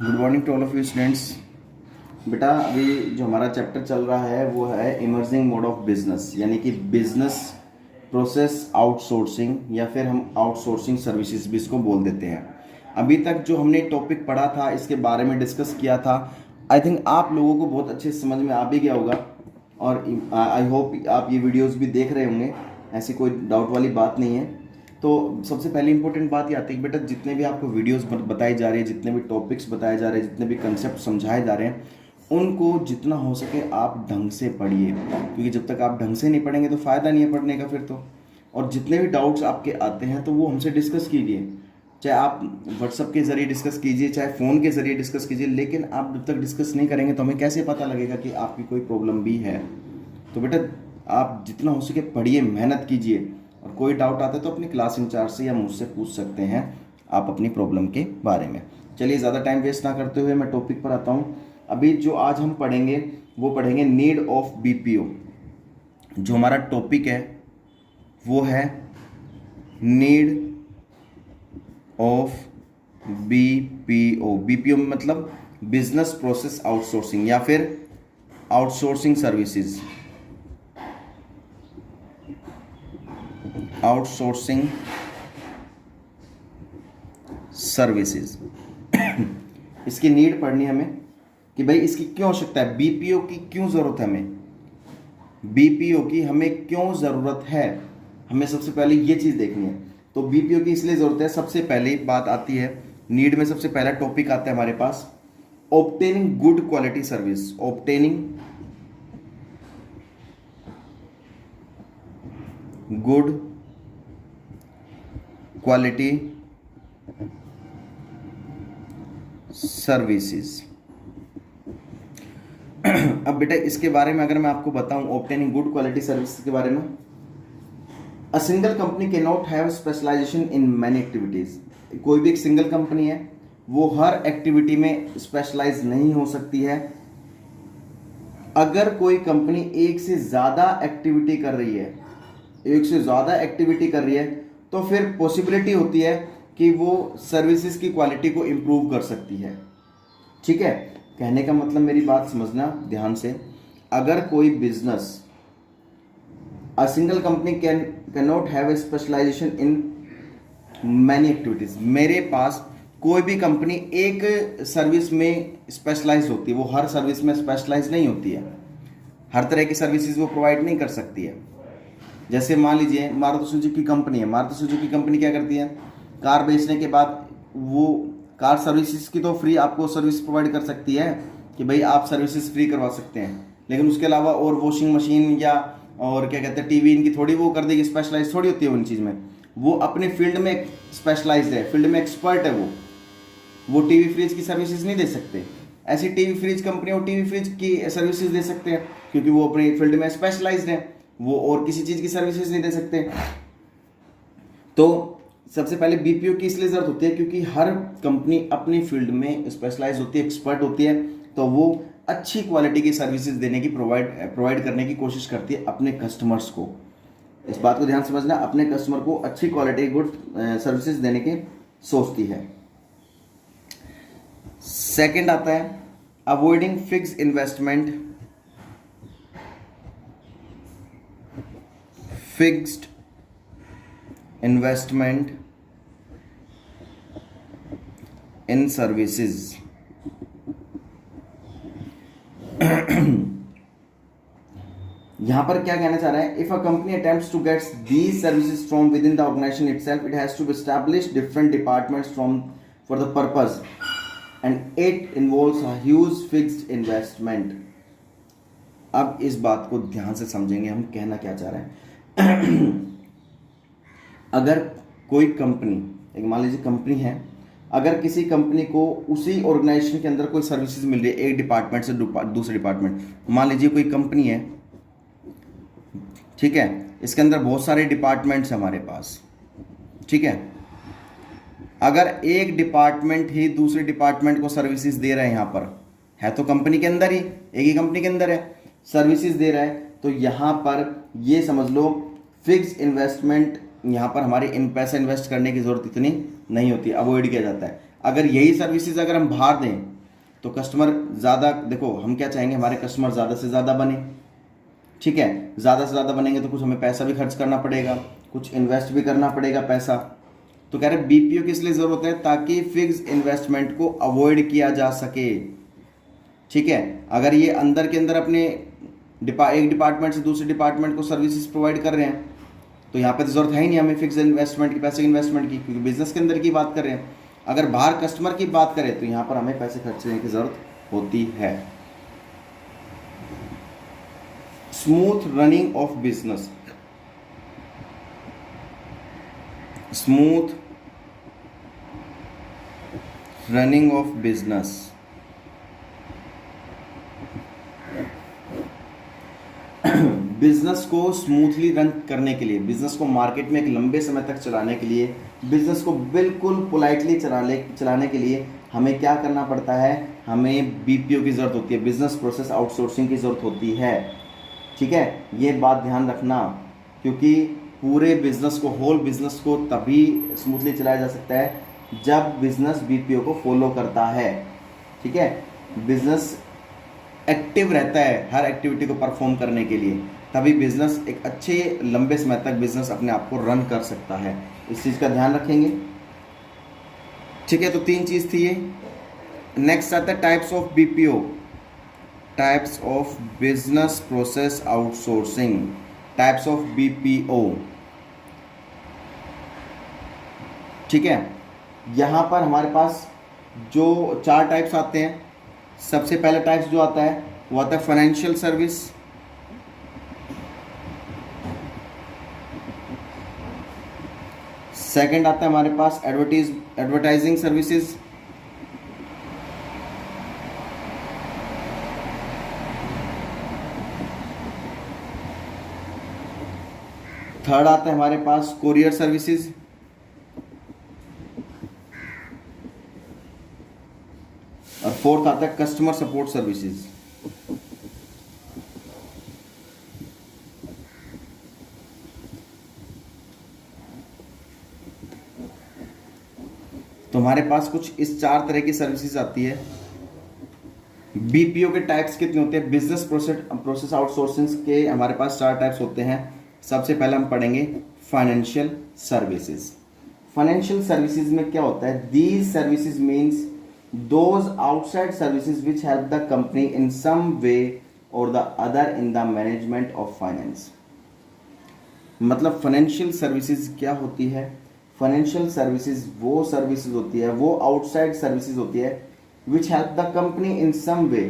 Good morning to all of you students. बेटा अभी जो हमारा चैप्टर चल रहा है वो है इमर्जिंग मोड ऑफ बिजनेस, यानी कि बिजनेस प्रोसेस आउटसोर्सिंग, या फिर हम आउटसोर्सिंग सर्विसेज भी इसको बोल देते हैं। अभी तक जो हमने टॉपिक पढ़ा था इसके बारे में डिस्कस किया था। आई थिंक आप लोगों को बहुत अच्छे से समझ में आ भी गया होगा, और आई होप आप ये वीडियोज़ भी देख रहे होंगे, ऐसी कोई डाउट वाली बात नहीं है। तो सबसे पहली इंपॉर्टेंट बात ये आती है कि बेटा जितने भी आपको वीडियोस बताई जा रही है, जितने भी टॉपिक्स बताए जा रहे हैं, जितने भी कंसेप्ट समझाए जा रहे हैं, उनको जितना हो सके आप ढंग से पढ़िए, क्योंकि जब तक आप ढंग से नहीं पढ़ेंगे तो फ़ायदा नहीं है पढ़ने का फिर तो। और जितने भी डाउट्स आपके आते हैं तो वो हमसे डिस्कस कीजिए, चाहे आप व्हाट्सअप के ज़रिए डिस्कस कीजिए, चाहे फ़ोन के ज़रिए डिस्कस कीजिए, लेकिन आप जब तक डिस्कस नहीं करेंगे तो हमें कैसे पता लगेगा कि आपकी कोई प्रॉब्लम भी है। तो बेटा आप जितना हो सके पढ़िए, मेहनत कीजिए, और कोई डाउट आता है तो अपनी क्लास इंचार्ज से या मुझसे पूछ सकते हैं आप अपनी प्रॉब्लम के बारे में। चलिए ज़्यादा टाइम वेस्ट ना करते हुए मैं टॉपिक पर आता हूँ। अभी जो आज हम पढ़ेंगे वो पढ़ेंगे नीड ऑफ बीपीओ। जो हमारा टॉपिक है वो है नीड ऑफ बीपीओ। बीपीओ मतलब बिजनेस प्रोसेस आउटसोर्सिंग या फिर आउटसोर्सिंग सर्विसेज, आउटसोर्सिंग सर्विसेज। इसकी नीड पढ़नी है हमें कि भाई इसकी क्यों आवश्यकता है, बीपीओ की क्यों ज़रूरत है हमें, बीपीओ की हमें क्यों ज़रूरत है, हमें सबसे पहले ये चीज़ देखनी है। तो बीपीओ की इसलिए ज़रूरत है, सबसे पहले बात आती है नीड में, सबसे पहला टॉपिक आता है हमारे पास obtaining good quality service. Obtaining good quality services. अब बेटा इसके बारे में अगर मैं आपको बताऊं ऑब्टेनिंग गुड क्वालिटी सर्विस के बारे में, a single company can not have specialisation in many activities. कोई भी एक सिंगल कंपनी है वो हर एक्टिविटी में स्पेशलाइज नहीं हो सकती है। अगर कोई कंपनी एक से ज़्यादा एक्टिविटी कर रही है, एक से ज़्यादा एक्टिविटी कर रही है, तो फिर पॉसिबिलिटी होती है कि वो सर्विसेज की क्वालिटी को इम्प्रूव कर सकती है। ठीक है, कहने का मतलब मेरी बात समझना ध्यान से। अगर कोई business, a single company can not have a specialisation in many activities. मेरे पास कोई भी कंपनी एक सर्विस में स्पेशलाइज होती है, वो हर सर्विस में स्पेशलाइज नहीं होती है, हर तरह की सर्विसेज वो प्रोवाइड नहीं कर सकती है। जैसे मान लीजिए मारुति सुजुकी कंपनी है, मारुति सुजुकी कंपनी क्या करती है, कार बेचने के बाद वो कार सर्विसेज की तो फ्री आपको सर्विस प्रोवाइड कर सकती है कि भाई आप सर्विसेज फ्री करवा सकते हैं, लेकिन उसके अलावा और वॉशिंग मशीन या और क्या कहते हैं टीवी इनकी थोड़ी वो कर देगी, स्पेशलाइज थोड़ी होती है उन चीज़ में। वो अपने फील्ड में स्पेशलाइज्ड है, फील्ड में एक्सपर्ट है, वो टीवी फ्रिज की सर्विसेज नहीं दे सकते। ऐसी टीवी फ्रिज कंपनी और टीवी फ्रिज की सर्विसेज दे सकते हैं क्योंकि वो अपने फील्ड में स्पेशलाइज्ड है, वो और किसी चीज़ की सर्विसेज नहीं दे सकते। तो सबसे पहले बीपीओ की इसलिए ज़रूरत होती है क्योंकि हर कंपनी अपनी फील्ड में स्पेशलाइज होती है, एक्सपर्ट होती है, तो वो अच्छी क्वालिटी की सर्विसेज देने की प्रोवाइड करने की कोशिश करती है अपने कस्टमर्स को। इस बात को ध्यान समझना, अपने कस्टमर को अच्छी क्वालिटी गुड सर्विसेज देने की सोचती है। सेकंड आता है avoiding fix investment, fixed investment in services. यहां पर क्या कहना चाह रहा है, if a company attempts to gets these services from within the organisation itself, it has to establish different departments from for the purpose and it involves a huge fixed investment. अब इस बात को ध्यान से समझेंगे हम कहना क्या चाह रहे हैं। अगर कोई कंपनी, एक मान लीजिए कंपनी है, अगर किसी कंपनी को उसी ऑर्गेनाइजेशन के अंदर कोई सर्विसेज मिल रही है एक डिपार्टमेंट से दूसरे डिपार्टमेंट, मान लीजिए कोई कंपनी है, ठीक है, इसके अंदर बहुत सारे डिपार्टमेंट्स हैं हमारे पास, ठीक है, अगर एक डिपार्टमेंट ही दूसरे डिपार्टमेंट को सर्विसेज दे रहा है, यहाँ पर है तो कंपनी के अंदर ही, एक ही कंपनी के अंदर है, सर्विसेज दे रहा है, तो यहाँ पर ये समझ लो फिक्स इन्वेस्टमेंट, यहाँ पर हमारे इन पैसा इन्वेस्ट करने की ज़रूरत इतनी नहीं होती, अवॉइड किया जाता है। अगर यही सर्विसेज अगर हम बाहर दें तो कस्टमर ज़्यादा, देखो हम क्या चाहेंगे, हमारे कस्टमर ज़्यादा से ज़्यादा बने, ठीक है। ज़्यादा से ज़्यादा बनेंगे तो कुछ हमें पैसा भी खर्च करना पड़ेगा, कुछ इन्वेस्ट भी करना पड़ेगा पैसा। तो कह रहे बीपीओ किस लिए ज़रूरत है, ताकि फिक्स इन्वेस्टमेंट को अवॉइड किया जा सके, ठीक है। अगर ये अंदर के अंदर अपने एक डिपार्टमेंट से दूसरे डिपार्टमेंट को सर्विसेज प्रोवाइड कर रहे हैं तो यहाँ पे तो जरूरत है ही नहीं हमें फिक्स इन्वेस्टमेंट की, पैसे की इन्वेस्टमेंट की, क्योंकि बिजनेस के अंदर की बात कर रहे हैं। अगर बाहर कस्टमर की बात करें तो यहाँ पर हमें पैसे खर्च करने की जरूरत होती है। Smooth running of business, smooth running of business, business को स्मूथली रन करने के लिए, बिजनेस को मार्केट में एक लंबे समय तक चलाने के लिए, बिजनेस को बिल्कुल पोलाइटली चलाने के लिए हमें क्या करना पड़ता है, हमें बीपीओ की ज़रूरत होती है, बिजनेस प्रोसेस आउटसोर्सिंग की ज़रूरत होती है, ठीक है। ये बात ध्यान रखना, क्योंकि पूरे बिजनेस को, होल बिजनेस को तभी स्मूथली चलाया जा सकता है जब बिजनेस बीपीओ को फॉलो करता है, ठीक है। बिजनेस एक्टिव रहता है हर एक्टिविटी को परफॉर्म करने के लिए, तभी बिजनेस एक अच्छे लंबे समय तक बिजनेस अपने आप को रन कर सकता है। इस चीज़ का ध्यान रखेंगे, ठीक है। तो 3 चीज़ थी ये। नेक्स्ट आता है types of BPO, types of business process outsourcing, types of BPO, ठीक है। यहाँ पर हमारे पास जो 4 टाइप्स आते हैं, सबसे पहला टाइप्स जो आता है वो आता है फाइनेंशियल सर्विस, सेकंड आता है हमारे पास एडवर्टाइजिंग सर्विसेज, थर्ड आता है हमारे पास कोरियर सर्विसेज, और फोर्थ आता है कस्टमर सपोर्ट सर्विसेज। तो हमारे पास कुछ इस 4 तरह की सर्विसेज आती है। बीपीओ के टाइप्स कितने होते हैं, बिजनेस प्रोसेस आउटसोर्सिंग के हमारे पास 4 टाइप्स होते हैं। सबसे पहले हम पढ़ेंगे फाइनेंशियल सर्विसेज। फाइनेंशियल सर्विसेज में क्या होता है, these services means those outside services which help the company in some way or the other in the management of finance। मतलब फाइनेंशियल सर्विसेज क्या होती है, फाइनेंशियल सर्विसेज वो सर्विसेज होती है, वो आउटसाइड सर्विसेज होती है which help the company in some way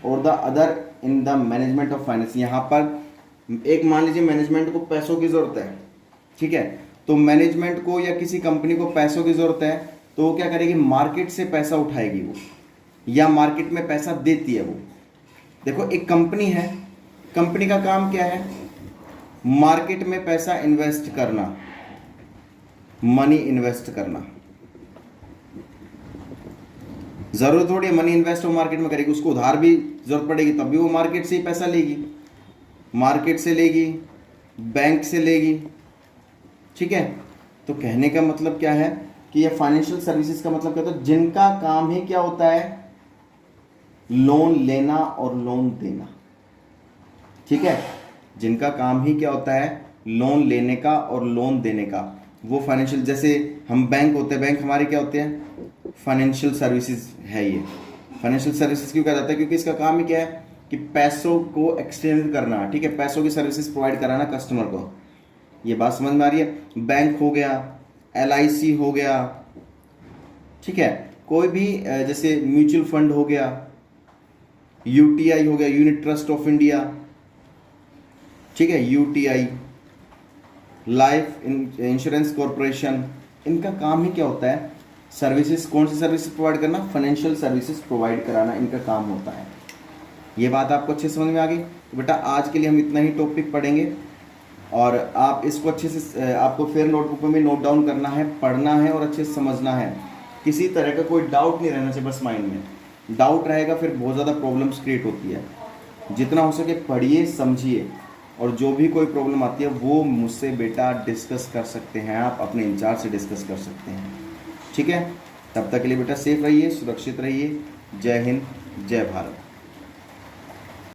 or the other in the management of finance। यहाँ पर एक मान लीजिए मैनेजमेंट को पैसों की ज़रूरत है, ठीक है। तो मैनेजमेंट को या किसी कंपनी को पैसों की ज़रूरत है तो वो क्या करेगी, मार्केट से पैसा उठाएगी वो, या मार्केट में पैसा देती है वो। देखो एक कंपनी है, कंपनी का काम क्या है, मार्केट में पैसा इन्वेस्ट करना, मनी इन्वेस्ट करना। जरूरत थोड़ी है मनी इन्वेस्ट वो मार्केट में करेगी, उसको उधार भी जरूरत पड़ेगी तब भी वो मार्केट से ही पैसा लेगी, मार्केट से लेगी, बैंक से लेगी, ठीक है। तो कहने का मतलब क्या है कि ये फाइनेंशियल सर्विसेज का मतलब क्या होता है, जिनका काम ही क्या होता है, लोन लेना और लोन देना, ठीक है। जिनका काम ही क्या होता है, लोन लेने का और लोन देने का, वो फाइनेंशियल, जैसे हम बैंक होते हैं, बैंक हमारे क्या होते हैं, फाइनेंशियल सर्विसेज है। ये फाइनेंशियल सर्विसेज क्यों कहा जाता है, क्योंकि इसका काम ही क्या है कि पैसों को एक्सचेंज करना, ठीक है, पैसों की सर्विसेज प्रोवाइड कराना कस्टमर को। ये बात समझ में आ रही है। बैंक हो गया, LIC हो गया, ठीक है, कोई भी जैसे म्यूचुअल फंड हो गया, UTI हो गया, यूनिट ट्रस्ट ऑफ इंडिया, ठीक है, UTI, लाइफ इंश्योरेंस कॉरपोरेशन, इनका काम ही क्या होता है, सर्विसेज, कौन सी सर्विसेज प्रोवाइड करना, फाइनेंशियल सर्विसेज प्रोवाइड कराना, इनका काम होता है। ये बात आपको अच्छे समझ में आ गई। तो बेटा आज के लिए हम इतना ही टॉपिक पढ़ेंगे और आप इसको अच्छे से, आपको फिर नोटबुक में भी नोट डाउन करना है, पढ़ना है और अच्छे से समझना है। किसी तरह का कोई डाउट नहीं रहना चाहिए बस माइंड में, डाउट रहेगा फिर बहुत ज़्यादा प्रॉब्लम्स क्रिएट होती है। जितना हो सके पढ़िए, समझिए, और जो भी कोई प्रॉब्लम आती है वो मुझसे बेटा डिस्कस कर सकते हैं, आप अपने इंचार्ज से डिस्कस कर सकते हैं, ठीक है। तब तक के लिए बेटा सेफ रहिए, सुरक्षित रहिए। जय हिंद, जय भारत।